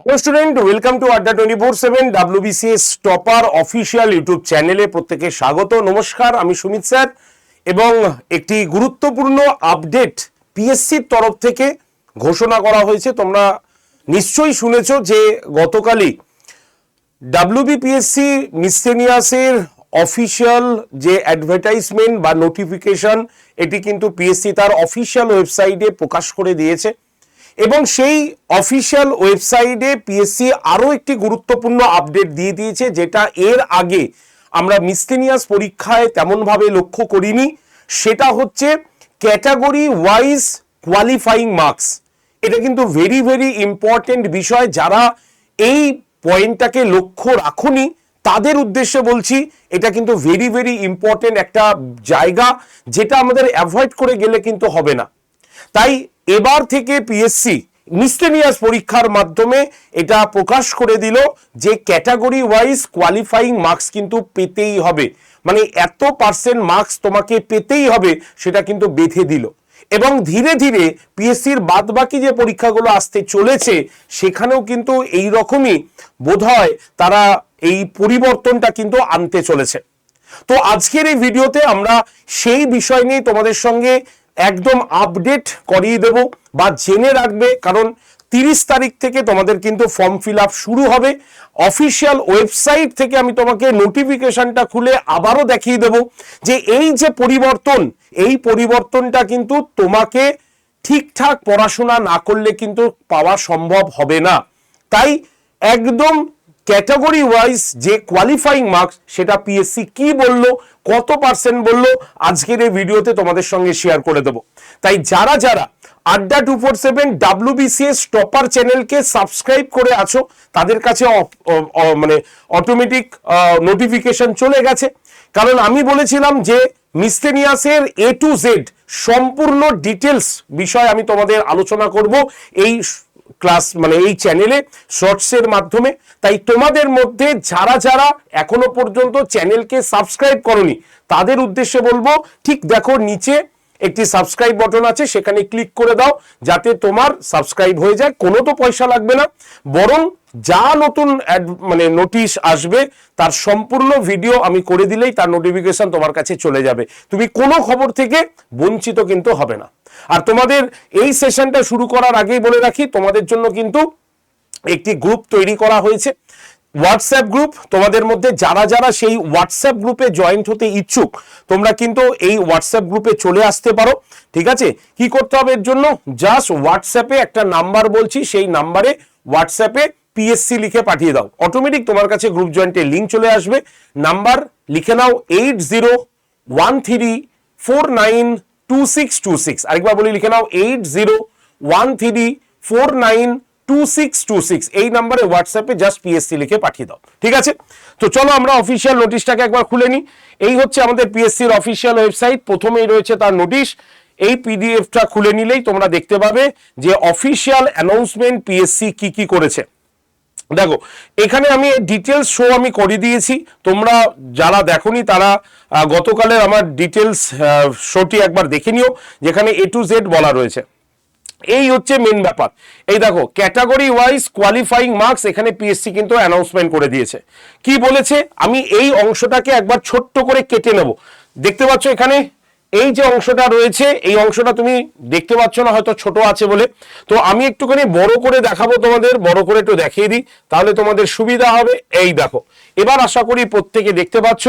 Hello student, welcome to আড্ডা 24/7 WBCS topper official YouTube চ্যানেলে প্রত্যেকে স্বাগত। নমস্কার, আমি সুমিত স্যার এবং একটি গুরুত্বপূর্ণ আপডেট পিএসসির তরফ থেকে ঘোষণা করা হয়েছে। তোমরা নিশ্চয়ই শুনেছো যে গতকালই WBPSC মিসসেলিনিয়াসের অফিসিয়াল যে অ্যাডভার্টাইজমেন্ট বা নোটিফিকেশন, এটি কিন্তু পিএসসি তার অফিসিয়াল ওয়েবসাইটে প্রকাশ করে দিয়েছে এবং সেই অফিসিয়াল ওয়েবসাইটে পিএসসি আরও একটি গুরুত্বপূর্ণ আপডেট দিয়ে দিয়েছে, যেটা এর আগে আমরা মিসসেলিনিয়াস পরীক্ষায় তেমনভাবে লক্ষ্য করিনি। সেটা হচ্ছে ক্যাটাগরি ওয়াইজ কোয়ালিফাইং মার্কস। এটা কিন্তু ভেরি ভেরি ইম্পর্টেন্ট বিষয়। যারা এই পয়েন্টটাকে লক্ষ্য রাখুনি তাদের উদ্দেশ্যে বলছি, এটা কিন্তু ভেরি ভেরি ইম্পর্টেন্ট একটা জায়গা, যেটা আমাদের অ্যাভয়েড করে গেলে কিন্তু হবে না। তাই এবার থেকে পিএসসি মিসসেলিনিয়াস পরীক্ষার মাধ্যমে এটা প্রকাশ করে দিল যে ক্যাটাগরি ওয়াইজ কোয়ালিফাইং মার্কস কিন্তু পেতেই হবে, মানে এত পার্সেন্ট মার্কস তোমাকে পেতেই হবে, সেটা কিন্তু বেঁধে দিল। এবং ধীরে ধীরে পিএসসির বাদবাকি যে পরীক্ষাগুলো আসতে চলেছে সেখানেও কিন্তু এই রকমই বোধহয় তারা এই পরিবর্তনটা কিন্তু আনতে চলেছে। তো আজকের এই ভিডিওতে আমরা সেই বিষয় নিয়ে তোমাদের সঙ্গে একদম আপডেট করিয়ে দেব বা জেনে রাখবে, কারণ 30 তারিখ থেকে তোমাদের কিন্তু ফর্ম ফিল আপ শুরু হবে। অফিসিয়াল ওয়েবসাইট থেকে আমি তোমাকে নোটিফিকেশনটা খুলে আবারও দেখিয়ে দেব যে এই যে পরিবর্তন, এই পরিবর্তনটা কিন্তু তোমাকে ঠিকঠাক পড়াশোনা না করলে কিন্তু পাওয়া সম্ভব হবে না। তাই একদম ক্যাটাগরি ওয়াইজ যে কোয়ালিফাইং মার্কস, সেটা পিএসসি কি বললো, কত পার্সেন্ট বললো, আজকের এই ভিডিওতে তোমাদের সঙ্গে শেয়ার করে দেবো। তাই যারা যারা আড্ডা 247 WBCS টপার চ্যানেলকে সাবস্ক্রাইব করে আছো তাদের কাছে মানে অটোমেটিক নোটিফিকেশন চলে গেছে, কারণ আমি বলেছিলাম যে মিসসেলিনিয়াসের A to Z সম্পূর্ণ ডিটেলস বিষয় আমি তোমাদের আলোচনা করব এই ক্লাস, মানে এই চ্যানেলে শর্টসের মাধ্যমে। তাই তোমাদের মধ্যে যারা যারা এখনো পর্যন্ত চ্যানেলকে সাবস্ক্রাইব করনি তাদের উদ্দেশ্যে বলবো, ঠিক দেখো নিচে একটি সাবস্ক্রাইব বাটন আছে, সেখানে ক্লিক করে দাও যাতে তোমার সাবস্ক্রাইব হয়ে যায়। কোনো তো পয়সা লাগবে না, বরং যা নতুন মানে নোটিশ আসবে তার সম্পূর্ণ ভিডিও আমি করে দিলেই তার নোটিফিকেশন তোমার কাছে চলে যাবে। তুমি কোনো খবর থেকে বঞ্চিত কিন্তু হবে না। আর তোমাদের এই সেশনটা শুরু করার আগেই বলে রাখি, তোমাদের জন্য কিন্তু একটি গ্রুপ তৈরি করা হয়েছে, হোয়াটসঅ্যাপ গ্রুপ। তোমাদের মধ্যে যারা যারা সেই হোয়াটসঅ্যাপ গ্রুপে জয়েন্ট হতে ইচ্ছুক তোমরা কিন্তু এই হোয়াটসঅ্যাপ গ্রুপে চলে আসতে পারো। ঠিক আছে, কি করতে হবে এর জন্য? জাস্ট হোয়াটসঅ্যাপে একটা নাম্বার বলছি, সেই নাম্বারে হোয়াটসঅ্যাপে পিএসসি লিখে পাঠিয়ে দাও, অটোমেটিক তোমার কাছে গ্রুপ জয়েন্টের লিঙ্ক চলে আসবে। নাম্বার লিখে নাও 8013492626। আরেকবার বলি, লিখে নাও 8013492626। এই নাম্বারে হোয়াটসঅ্যাপে জাস্ট পিএসসি লিখে পাঠিয়ে দাও। ঠিক আছে, তো চলো আমরা অফিসিয়াল নোটিশটাকে একবার খুলে নিই। এই হচ্ছে আমাদের পিএসসির অফিসিয়াল ওয়েবসাইট, প্রথমেই রয়েছে তার নোটিশ। এই পিডিএফটা খুলে নিলেই তোমরা দেখতে পাবে যে অফিসিয়াল অ্যানাউন্সমেন্ট পিএসসি কি কি করেছে। দেখো এখানে আমি ডিটেলস শো আমি করে দিয়েছি, তোমরা যারা দেখোনি তারা গতকালের আমার ডিটেলস শোটি একবার দেখে নিও, যেখানে A to Z বলা রয়েছে। এই হচ্ছে মেন ব্যাপার। এই দেখো ক্যাটাগরি ওয়াইজ কোয়ালিফাইং মার্কস, এখানে পিএসসি কিন্তু অ্যানাউন্সমেন্ট করে দিয়েছে। কি বলেছে আমি এই অংশটাকে একবার ছোট্ট করে কেটে নেব। দেখতে পাচ্ছ এখানে এই যে অংশটা রয়েছে, এই অংশটা তুমি দেখতে পাচ্ছ না হয়তো ছোট আছে বলে, তো আমি একটুখানি বড় করে দেখাবো তোমাদের, বড় করে একটু দেখিয়ে দিই তাহলে তোমাদের সুবিধা হবে। এই দেখো, এবার আশা করি প্রত্যেকে দেখতে পাচ্ছ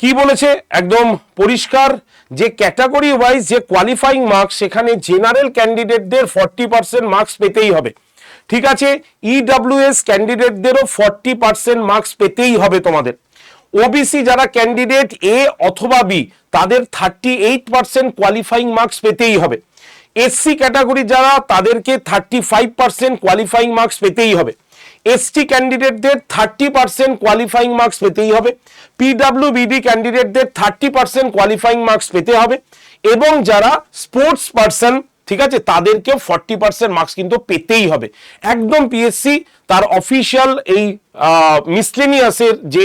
কি বলেছে, একদম পরিষ্কার যে ক্যাটাগরি ওয়াইজ যে কোয়ালিফাইং মার্কস, সেখানে জেনারেল ক্যান্ডিডেটদের 40% মার্কস পেতেই হবে। ঠিক আছে, ইডব্লিউএস ক্যান্ডিডেটদেরও 40% মার্কস পেতেই হবে তোমাদের। ওবিসি যারা ক্যান্ডিডেট এ অথবা বি তাদের 38% কোয়ালিফাইং মার্কস পেতেই হবে। এসসি ক্যাটাগরি যারা তাদেরকে 35% কোয়ালিফাইং মার্কস পেতেই হবে। এসটি ক্যান্ডিডেটদের 30% কোয়ালিফাইং মার্কস পেতেই হবে। পিডব্লিউবিডি ক্যান্ডিডেটদের 30% কোয়ালিফাইং মার্কস পেতে হবে। এবং যারা স্পোর্টস পার্সন ঠিক আছে, তাদেরকেও 40% মার্কস কিন্তু পেতেই হবে। একদম পিএসসি তার অফিসিয়াল এই মিসলেনিয়াসের যে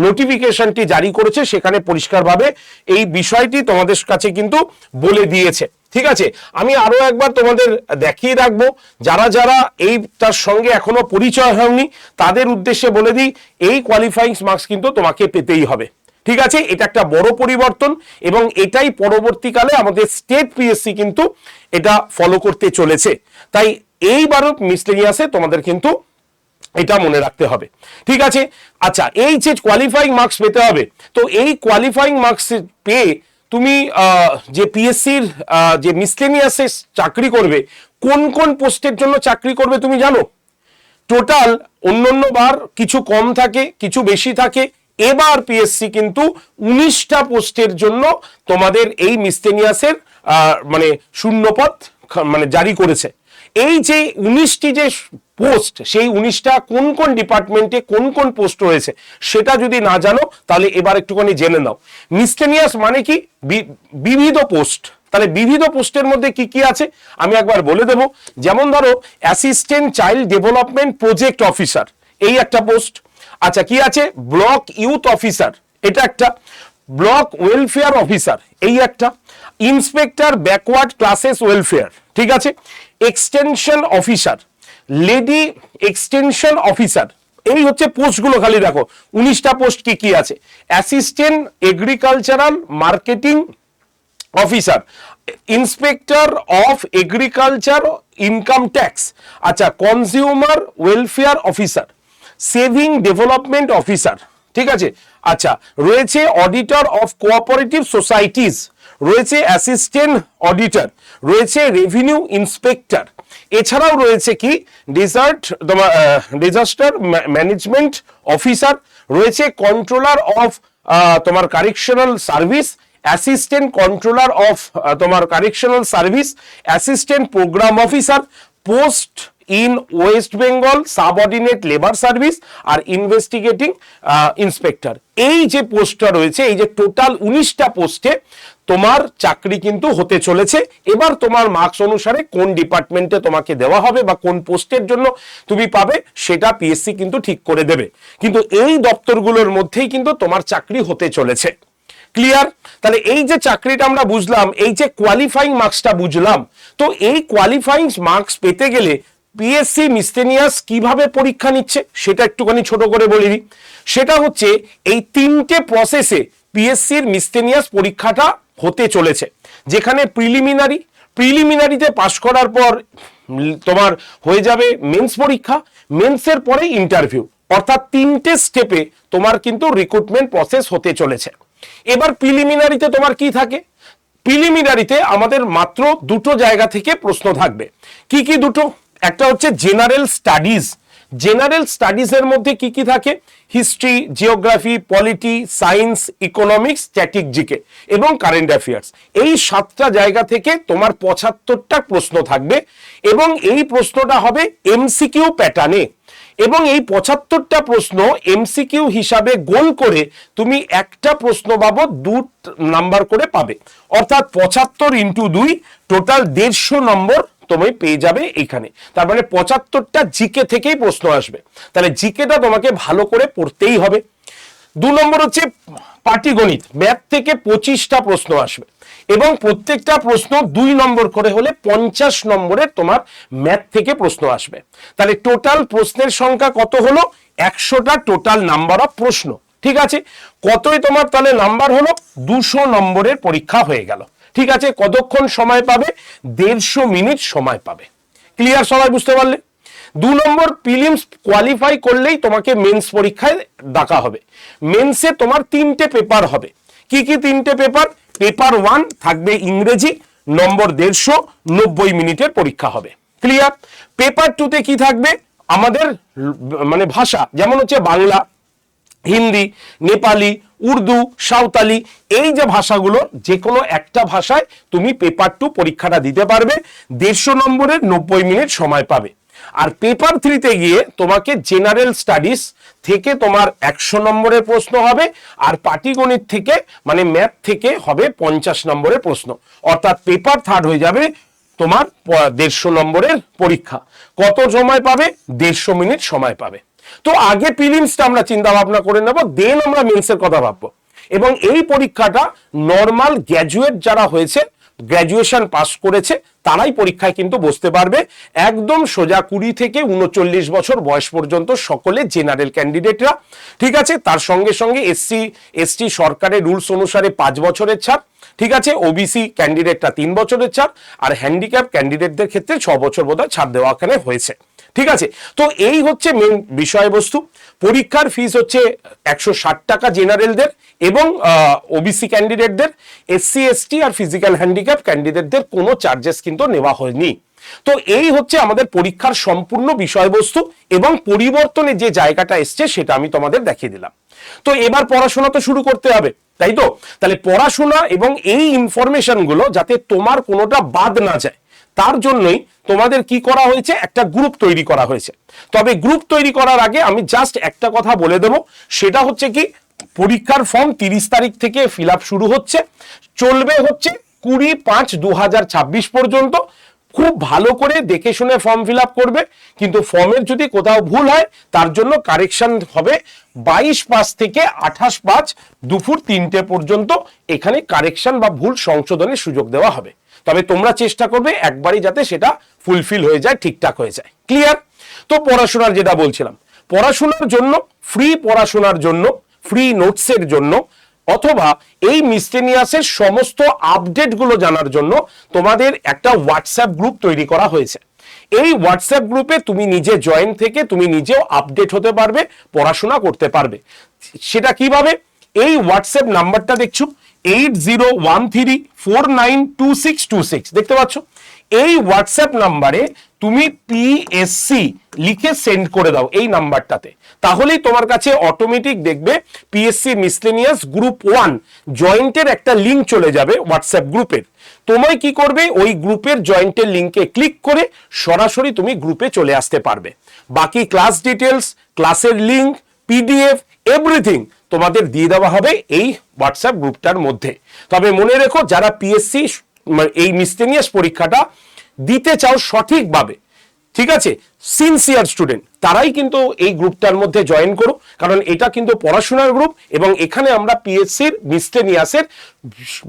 নোটিফিকেশনটি জারি করেছে সেখানে পরিষ্কারভাবে এই বিষয়টি তোমাদের কাছে কিন্তু বলে দিয়েছে। ঠিক আছে, আমি আরো একবার তোমাদের দেখিয়ে রাখবো, যারা যারা এইটার সঙ্গে এখনো পরিচয় হয়নি তাদের উদ্দেশ্যে বলে দিই, এই কোয়ালিফাইং মার্কস কিন্তু তোমাকে পেতেই হবে। ঠিক আছে, এটা একটা বড় পরিবর্তন এবং এটাই পরবর্তীকালে আমাদের স্টেট পিএসসি কিন্তু এটা ফলো করতে চলেছে। তাই এইবারও মিসলেনিয়াসে তোমাদের কিন্তু এটা মনে রাখতে হবে। ঠিক আছে, আচ্ছা, এই যে কোয়ালিফাইং মার্কস পেতে হবে, তো এই কোয়ালিফাইং মার্কস পেয়ে তুমি যে পিএসসির যে মিসলেনিয়াসে চাকরি করবে, কোন কোন পোস্টের জন্য চাকরি করবে তুমি জানো? টোটাল অন্যান্য বার কিছু কম থাকে, কিছু বেশি থাকে। এবার পিএসসি কিন্তু 19টা পোস্টের জন্য তোমাদের এই মিসলেনিয়াসের মানে শূন্যপদ মানে জারি করেছে। এই যে 19টি যে পোস্ট, সেই 19টা কোন কোন ডিপার্টমেন্টে কোন কোন পোস্ট রয়েছে সেটা যদি না জানো তাহলে এবার একটুখানি জেনে নাও। মিসলেনিয়াস মানে কি? বিবিধ পোস্ট। তাহলে বিবিধ পোস্টের মধ্যে কি কি আছে আমি একবার বলে দেব। যেমন ধরো assistant child development project officer, এই একটা পোস্ট। আচ্ছা, কি আছে? ব্লক ইউথ অফিসার, এটা একটা। ব্লক ওয়েলফেয়ার অফিসার, এই একটা। ইন্সপেক্টর ব্যাকওয়ার্ড ক্লাসেস ওয়েলফেয়ার, ঠিক আছে। Extension officer, lady extension officer, এই হচ্ছে পোস্টগুলো। খালি দেখো 19টা পোস্ট কি কি আছে। Assistant agricultural marketing officer, inspector of agriculture income tax, আচ্ছা, consumer welfare officer, saving development officer, ঠিক আছে। আচ্ছা, রয়েছে অডিটর অফ কোঅপারেটিভ সোসাইটিস, রয়েছে অ্যাসিস্ট্যান্ট অডিটর, রয়েছে রেভিনিউ ইন্সপেক্টর, এছাড়াও রয়েছে কি ডিজাস্টার ম্যানেজমেন্ট অফিসার, রয়েছে কন্ট্রোলার অফ তোমার correctional service, assistant controller of তোমার correctional service, assistant programme officer, post in West Bengal subordinate labour service, আর ইনভেস্টিগেটিং ইন্সপেক্টর। এই যে পোস্টটা রয়েছে, এই যে টোটাল 19টা পোস্টে তোমার চাকরি কিন্তু হতে চলেছে। এবার তোমার মার্কস অনুসারে কোন ডিপার্টমেন্টে তোমাকে দেওয়া হবে বা কোন পোস্টের জন্য তুমি পাবে সেটা পিএসসি কিন্তু ঠিক করে দেবে, কিন্তু এই দপ্তরগুলোর মধ্যেই কিন্তু তোমার চাকরি হতে চলেছে। ক্লিয়ার? তাহলে এই যে চাকরিটা আমরা বুঝলাম, এই যে কোয়ালিফাইং মার্কসটা বুঝলাম, তো এই কোয়ালিফাইং মার্কস পেতে গেলে পিএসসি মিসলেনিয়াস কিভাবে পরীক্ষা নিচ্ছে সেটা একটুখানি ছোট করে বলে দিই। সেটা হচ্ছে এই 3টে প্রসেসে পিএসসির মিসলেনিয়াস পরীক্ষাটা হতে চলেছে, যেখানে প্রিলিমিনারিতে পাশ করার পর তোমার হয়ে যাবে মেন্স পরীক্ষা, মেন্সের পরে ইন্টারভিউ, অর্থাৎ 3টে স্টেপে তোমার কিন্তু রিক্রুটমেন্ট প্রসেস হতে চলেছে। এবার প্রিলিমিনারিতে তোমার কি থাকে? প্রিলিমিনারিতে আমাদের মাত্র 2টো জায়গা থেকে প্রশ্ন থাকবে। কি কি দুটো? একটা হচ্ছে জেনারেল স্টাডিজ। জেনারেল স্টাডিজের মধ্যে কি কি থাকে? History, geography, polity, science, economics, static GK এবং কারেন্ট অ্যাফেয়ার্স। এই 7টা জায়গা থেকে তোমার 75টা প্রশ্ন থাকবে এবং এই প্রশ্নটা হবে এমসিকিউ প্যাটার্নে। এবং এই 75টা প্রশ্ন এমসিকিউ হিসাবে গোল করে তুমি একটা প্রশ্ন বাবদ 2 নাম্বার করে পাবে, অর্থাৎ 75 ইন্টু 2 টোটাল 150 নম্বর তুমি পেয়ে যাবে এইখানে। তার মানে 75টা জিকে থেকেই প্রশ্ন আসবে। তাহলে জিকেটা তোমাকে ভালো করে পড়তেই হবে। 2 নম্বর হচ্ছে পাটিগণিত, ম্যাথ থেকে 25টা প্রশ্ন আসবে এবং প্রত্যেকটা প্রশ্ন 2 নম্বর করে হলে 50 নম্বরের তোমার ম্যাথ থেকে প্রশ্ন আসবে। তাহলে টোটাল প্রশ্নের সংখ্যা কত হলো? 100টা টোটাল নাম্বার অফ প্রশ্ন। ঠিক আছে, কতই তোমার তাহলে নাম্বার হলো? 200 নম্বরের পরীক্ষা হয়ে গেল। ঠিক আছে, কতক্ষণ সময় পাবে? 150 মিনিট সময় পাবে। ক্লিয়ার? সবাই বুঝতে পারলে? 2 নম্বর প্রিলিমস কোয়ালিফাই করলেই তোমাকে মেন্স পরীক্ষায় ডাকা হবে। মেন্সে তোমার 3টে পেপার হবে। কি কি 3টে পেপার? পেপার 1 থাকবে ইংরেজি, নম্বর 150, 90 মিনিটের পরীক্ষা হবে। ক্লিয়ার? পেপার 2তে কি থাকবে? আমাদের মানে ভাষা, যেমন হচ্ছে বাংলা, হিন্দি, নেপালি, উর্দু, সাঁওতালি, এই যে ভাষাগুলো যে কোনো একটা ভাষায় তুমি পেপার 2 পরীক্ষাটা দিতে পারবে। 150 নম্বরের 90 মিনিট সময় পাবে। আর পেপার 3তে গিয়ে তোমাকে জেনারেল স্টাডিজ থেকে তোমার 100 নম্বরের প্রশ্ন হবে, আর পাটিগণিত থেকে মানে ম্যাথ থেকে হবে 50 নম্বরের প্রশ্ন, অর্থাৎ পেপার 3 হয়ে যাবে তোমার 150 নম্বরের পরীক্ষা। কত সময় পাবে? 150 মিনিট সময় পাবে। তো আগে প্রিলিমসটা আমরা চিন্তা ভাবনা করে নেব, দেন আমরা মেন্সের কথা ভাববো। এবং এই পরীক্ষাটা নর্মাল গ্র্যাজুয়েট যারা হয়েছে, গ্র্যাজুয়েশন পাস করেছে, তারাই পরীক্ষায় কিন্তু বসতে পারবে। একদম সোজা 20 থেকে 39 বছর বয়স পর্যন্ত সকলে জেনারেল ক্যান্ডিডেটরা, ঠিক আছে। তার সঙ্গে সঙ্গে এসসি এসটি সরকারের রুলস অনুসারে 5 বছরের ছাড়, ঠিক আছে। ওবিসি ক্যান্ডিডেটরা 3 বছরের ছাড়, আর হ্যান্ডিক্যাপ ক্যান্ডিডেটদের ক্ষেত্রে 6 বছর বোধহয় ছাড় দেওয়া এখানে হয়েছে, ঠিক আছে। তো এই হচ্ছে মেন বিষয়বস্তু। পরীক্ষার ফিস হচ্ছে 160 টাকা জেনারেলদের এবং ওবিসি ক্যান্ডিডেটদের। এসসি এসটি আর ফিজিক্যাল হ্যান্ডিক্যাপ ক্যান্ডিডেটদের কোনো চার্জেস কিন্তু নেওয়া হয়নি। তো এই হচ্ছে আমাদের পরীক্ষার সম্পূর্ণ বিষয়বস্তু এবং পরিবর্তনে যে জায়গাটা এসছে সেটা আমি তোমাদের দেখিয়ে দিলাম। তো এবার পড়াশোনা তো শুরু করতে হবে, তাই তো? তাহলে পড়াশোনা এবং এই ইনফরমেশনগুলো যাতে তোমার কোনোটা বাদ না যায়, তার জন্যই তোমাদের কি করা হয়েছে, একটা গ্রুপ তৈরি করা হয়েছে। তবে গ্রুপ তৈরি করার আগে আমি জাস্ট একটা কথা বলে দেব, সেটা হচ্ছে কি, পরীক্ষার ফর্ম 30 তারিখ থেকে ফিল আপ শুরু হচ্ছে, চলবে হচ্ছে 20/5/2026 পর্যন্ত। খুব ভালো করে দেখে শুনে ফর্ম ফিল আপ করবে, কিন্তু ফর্মের যদি কোথাও ভুল হয় তার জন্য কারেকশন হবে 22/5 থেকে 28/5 দুপুর 3টে পর্যন্ত। এখানে কারেকশন বা ভুল সংশোধনের সুযোগ দেওয়া হবে। তবে তোমরা চেষ্টা করবে একবারই যাতে সেটা ফুলফিল হয়ে যায়, ঠিকঠাক হয়ে যায়। ক্লিয়ার? তো পড়াশোনার যেটা বলছিলাম, পড়াশোনার জন্য পড়াশোনার জন্য ফ্রি নোটসের জন্য অথবা এই মিসটেনিয়াসের সমস্ত আপডেটগুলো জানার জন্য তোমাদের একটা হোয়াটসঅ্যাপ গ্রুপ তৈরি করা হয়েছে। এই হোয়াটসঅ্যাপ গ্রুপে তুমি নিজে জয়েন থেকে তুমি নিজেও আপডেট হতে পারবে, পড়াশোনা করতে পারবে। সেটা কিভাবে? এই হোয়াটসঅ্যাপ নাম্বারটা দেখছো, 8013492626, দেখতে পাচ্ছ? এই হোয়াটসঅ্যাপ নাম্বারে তুমি পিএসসি লিখে সেন্ড করে দাও এই নাম্বারটাতে, তাহলেই তোমার কাছে অটোমেটিক দেখবে পিএসসি মিসলেনিয়াস গ্রুপ 1 জয়েন্টের একটা লিঙ্ক চলে যাবে হোয়াটসঅ্যাপ গ্রুপের। তোমায় কি করবে, ওই গ্রুপের জয়েন্টের লিঙ্কে ক্লিক করে সরাসরি তুমি গ্রুপে চলে আসতে পারবে। বাকি ক্লাস ডিটেলস, ক্লাসের লিঙ্ক, পিডিএফ, এভরিথিং তোমাদের দিয়ে দেওয়া হবে এই হোয়াটসঅ্যাপ গ্রুপটার মধ্যে। তবে মনে রেখো, যারা পিএসসি এই মিসলেনিয়াস পরীক্ষাটা দিতে চাও সঠিকভাবে, ঠিক আছে, সিনসিয়ার স্টুডেন্ট, তারাই কিন্তু এই গ্রুপটার মধ্যে জয়েন করো, কারণ এটা কিন্তু পড়াশোনার গ্রুপ এবং এখানে আমরা পিএসসির মিসলেনিয়াসের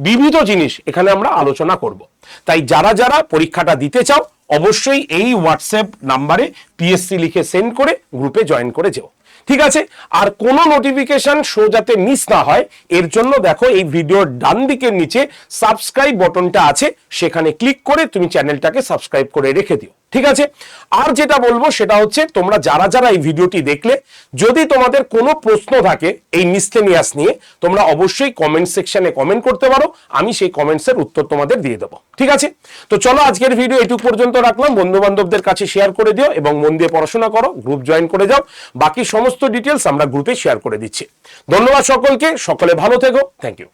বিবিধ জিনিস এখানে আমরা আলোচনা করব। তাই যারা যারা পরীক্ষাটা দিতে চাও অবশ্যই এই হোয়াটসঅ্যাপ নাম্বারে পিএসসি লিখে সেন্ড করে গ্রুপে জয়েন করে যেও, ঠিক আছে। আর কোনো নোটিফিকেশন শো যাতে মিস না হয় এর জন্য দেখো এই ভিডিওর ডান দিকের নিচে সাবস্ক্রাইব বটনটা আছে, সেখানে ক্লিক করে তুমি চ্যানেলটাকে সাবস্ক্রাইব করে রেখে দিও, ঠিক আছে। আর যেটা বলবো সেটা হচ্ছে, তোমরা যারা যারা এই ভিডিওটি দেখলে, যদি তোমাদের কোনো প্রশ্ন থাকে এই মিসলেনিয়াস নিয়ে, তোমরা অবশ্যই কমেন্ট সেকশনে কমেন্ট করতে পারো, আমি সেই কমেন্টসের উত্তর তোমাদের দিয়ে দেবো, ঠিক আছে। তো চলো আজকের ভিডিও এটুকু পর্যন্ত রাখলাম। বন্ধু বান্ধবদের কাছে শেয়ার করে দিও এবং মন দিয়ে পড়াশোনা করো, গ্রুপ জয়েন করে যাও। বাকি সমস্ত ডিটেলস আমরা গ্রুপে শেয়ার করে দিচ্ছি। ধন্যবাদ সকলকে, সকলে ভালো থেকো, থ্যাংক ইউ।